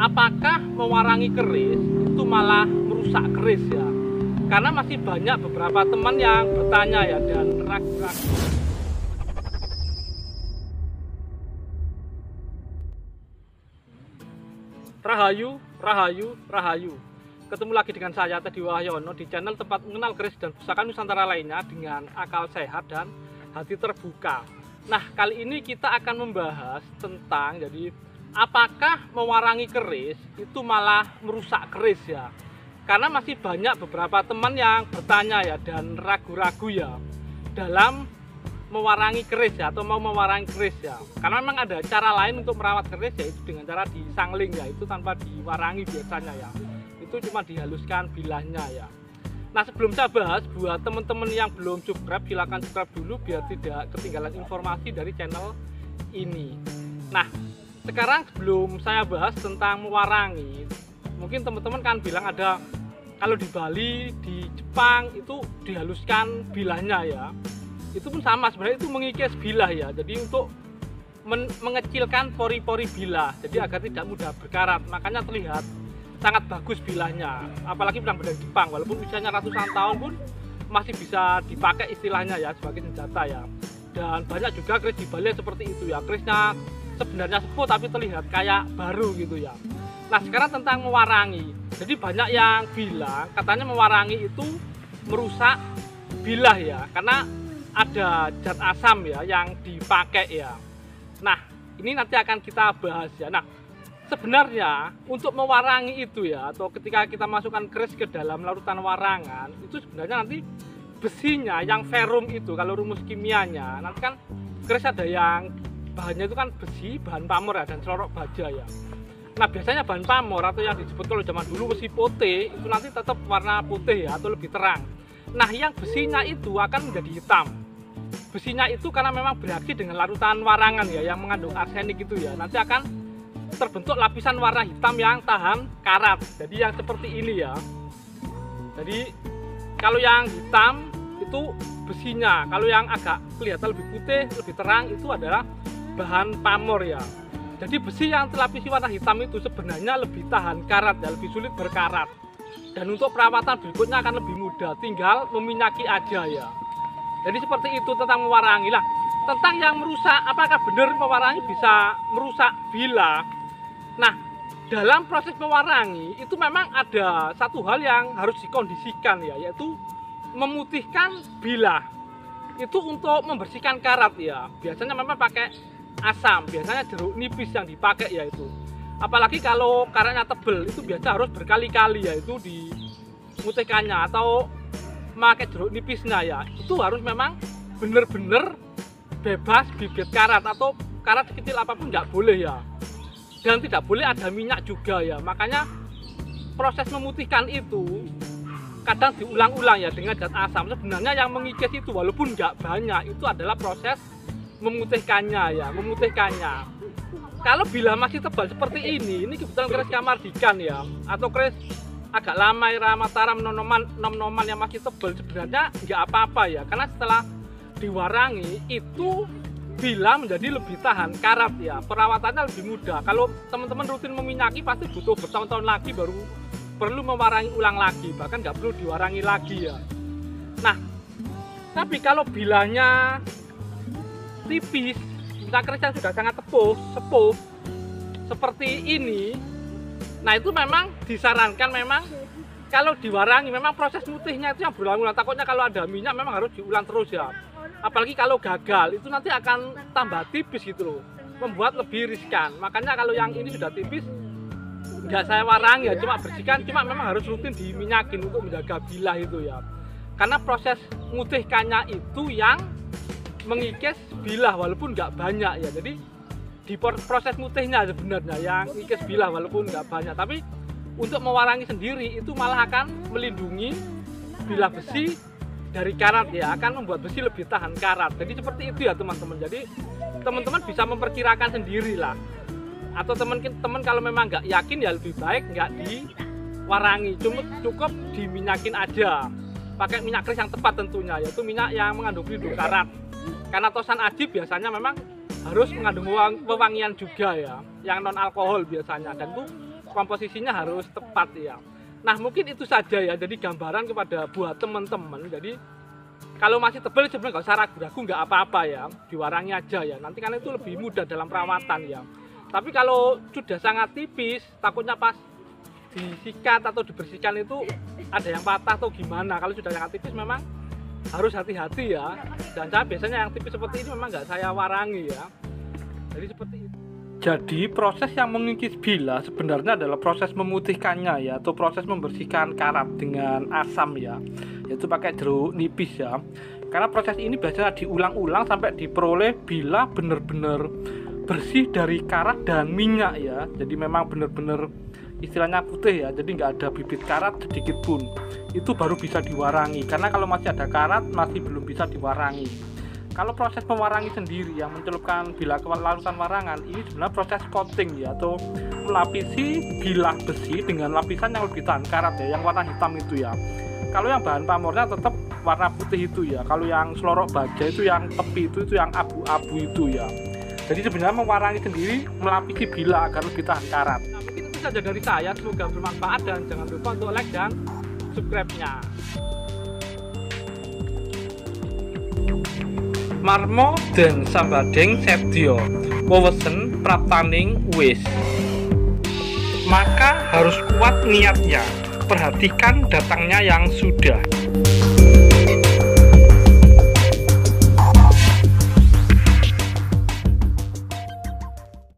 apakah mewarangi keris itu malah merusak keris ya? Karena masih banyak beberapa teman yang bertanya ya dan ragu-ragu. Rahayu, Rahayu, Rahayu. Ketemu lagi dengan saya Teddy Wahyono di channel tempat mengenal keris dan pusaka Nusantara lainnya dengan akal sehat dan hati terbuka. Nah, kali ini kita akan membahas tentang apakah mewarangi keris itu malah merusak keris ya? Karena masih banyak beberapa teman yang bertanya ya dan ragu-ragu ya dalam mewarangi keris ya, atau mau mewarangi keris ya. Karena memang ada cara lain untuk merawat keris, yaitu dengan cara disangling ya, itu tanpa diwarangi biasanya ya. Itu cuma dihaluskan bilahnya ya. Nah, sebelum saya bahas, buat teman-teman yang belum subscribe, silahkan subscribe dulu biar tidak ketinggalan informasi dari channel ini. Nah, sekarang sebelum saya bahas tentang mewarangi, mungkin teman-teman kan bilang ada kalau di Bali, di Jepang itu dihaluskan bilahnya ya. Itu pun sama, sebenarnya itu mengikis bilah ya. Jadi untuk mengecilkan pori-pori bilah, jadi agar tidak mudah berkarat. Makanya terlihat sangat bagus bilahnya. Apalagi pedang-pedang Jepang, walaupun usianya ratusan tahun pun masih bisa dipakai istilahnya ya sebagai senjata ya. Dan banyak juga keris di Bali seperti itu ya. Kerisnya sebenarnya sepuh tapi terlihat kayak baru gitu ya. Nah, sekarang tentang mewarangi. Jadi banyak yang bilang katanya mewarangi itu merusak bilah ya, karena ada zat asam ya yang dipakai ya. Nah, ini nanti akan kita bahas ya. Nah, sebenarnya untuk mewarangi itu ya, atau ketika kita masukkan keris ke dalam larutan warangan, itu sebenarnya nanti besinya yang ferrum itu, kalau rumus kimianya, nanti kan keris ada yang bahannya itu kan besi, bahan pamor ya, dan selorok baja ya. Nah, biasanya bahan pamor atau yang disebut kalau zaman dulu besi putih, itu nanti tetap warna putih ya, atau lebih terang. Nah, yang besinya itu akan menjadi hitam. Besinya itu karena memang bereaksi dengan larutan warangan ya, yang mengandung arsenik itu ya, nanti akan terbentuk lapisan warna hitam yang tahan karat. Jadi yang seperti ini ya. Jadi kalau yang hitam itu besinya, kalau yang agak kelihatan lebih putih, lebih terang itu adalah bahan pamor ya. Jadi besi yang terlapisi warna hitam itu sebenarnya lebih tahan karat ya, lebih sulit berkarat. Dan untuk perawatan berikutnya akan lebih mudah, tinggal meminyaki aja ya. Jadi seperti itu tentang mewarangi lah. Tentang yang merusak, apakah benar mewarangi bisa merusak bilah? Nah, dalam proses mewarangi itu memang ada satu hal yang harus dikondisikan ya, yaitu memutihkan bilah. Itu untuk membersihkan karat ya. Biasanya memang pakai asam, biasanya jeruk nipis yang dipakai ya itu. Apalagi kalau karatnya tebel, itu biasa harus berkali-kali ya itu dimutihkannya, atau memakai jeruk nipisnya ya. Itu harus memang benar-benar bebas bibit karat, atau karat sekecil apapun nggak boleh ya. Dan tidak boleh ada minyak juga ya. Makanya proses memutihkan itu kadang diulang-ulang ya dengan zat asam. Sebenarnya yang mengikis itu walaupun nggak banyak, itu adalah proses memutihkannya ya, memutihkannya. Kalau bilah masih tebal seperti ini kebetulan keris Kamardikan ya, atau keris agak lama era Mataram nom-noman yang masih tebal, sebenarnya nggak apa-apa ya, karena setelah diwarangi itu bilah menjadi lebih tahan karat ya, perawatannya lebih mudah. Kalau teman-teman rutin meminyaki pasti butuh bertahun-tahun lagi baru perlu mewarangi ulang lagi, bahkan nggak perlu diwarangi lagi ya. Nah, tapi kalau bilahnya tipis, misalnya keris yang sudah sangat sepuh seperti ini, nah itu memang disarankan memang kalau diwarangi memang proses mutihnya itu yang berulang-ulang. Takutnya kalau ada minyak memang harus diulang terus ya. Apalagi kalau gagal itu nanti akan tambah tipis gitu loh, membuat lebih riskan. Makanya kalau yang ini sudah tipis nggak saya warangi ya, cuma bersihkan, cuma memang harus rutin diminyakin untuk menjaga bilah itu ya. Karena proses mutihkannya itu yang mengikis bilah walaupun nggak banyak ya. Jadi di proses mutihnya sebenarnya yang mengikis bilah walaupun nggak banyak, tapi untuk mewarangi sendiri itu malah akan melindungi bilah besi dari karat ya, akan membuat besi lebih tahan karat. Jadi seperti itu ya teman-teman. Jadi teman-teman bisa memperkirakan sendiri lah, atau teman-teman kalau memang nggak yakin ya lebih baik nggak diwarangi, cukup diminyakin aja, pakai minyak keris yang tepat tentunya, yaitu minyak yang mengandung pelindung karat. Karena tosan aji biasanya memang harus mengandung wewangian juga ya, yang non alkohol biasanya, dan itu komposisinya harus tepat ya. Nah mungkin itu saja ya, jadi gambaran kepada buat teman-teman. Jadi kalau masih tebal sebenarnya nggak usah ragu-ragu, nggak apa-apa ya, diwarangi aja ya, nanti kan itu lebih mudah dalam perawatan ya. Tapi kalau sudah sangat tipis, takutnya pas disikat atau dibersihkan itu ada yang patah atau gimana. Kalau sudah sangat tipis memang harus hati-hati ya, dan saya biasanya yang tipis seperti ini memang nggak saya warangi ya, jadi seperti itu. Jadi proses yang mengikis bila sebenarnya adalah proses memutihkannya ya, atau proses membersihkan karat dengan asam ya, yaitu pakai jeruk nipis ya. Karena proses ini biasanya diulang-ulang sampai diperoleh bila benar-benar bersih dari karat dan minyak ya. Jadi memang benar-benar istilahnya putih ya, jadi nggak ada bibit karat sedikit pun. Itu baru bisa diwarangi, karena kalau masih ada karat masih belum bisa diwarangi. Kalau proses mewarangi sendiri yang mencelupkan bila ke larutan warangan ini sebenarnya proses coating ya, atau melapisi bilah besi dengan lapisan yang lebih tahan karat ya, yang warna hitam itu ya. Kalau yang bahan pamornya tetap warna putih itu ya. Kalau yang selorok baja itu yang tepi itu yang abu-abu itu ya. Jadi sebenarnya mewarangi sendiri melapisi bilah agar lebih tahan karat. Nah, mungkin itu saja dari saya, semoga bermanfaat dan jangan lupa untuk like dan subscribe-nya. Marmo dan Sambadeng Setio wewesen praptaning wis, maka harus kuat niatnya, perhatikan datangnya yang sudah.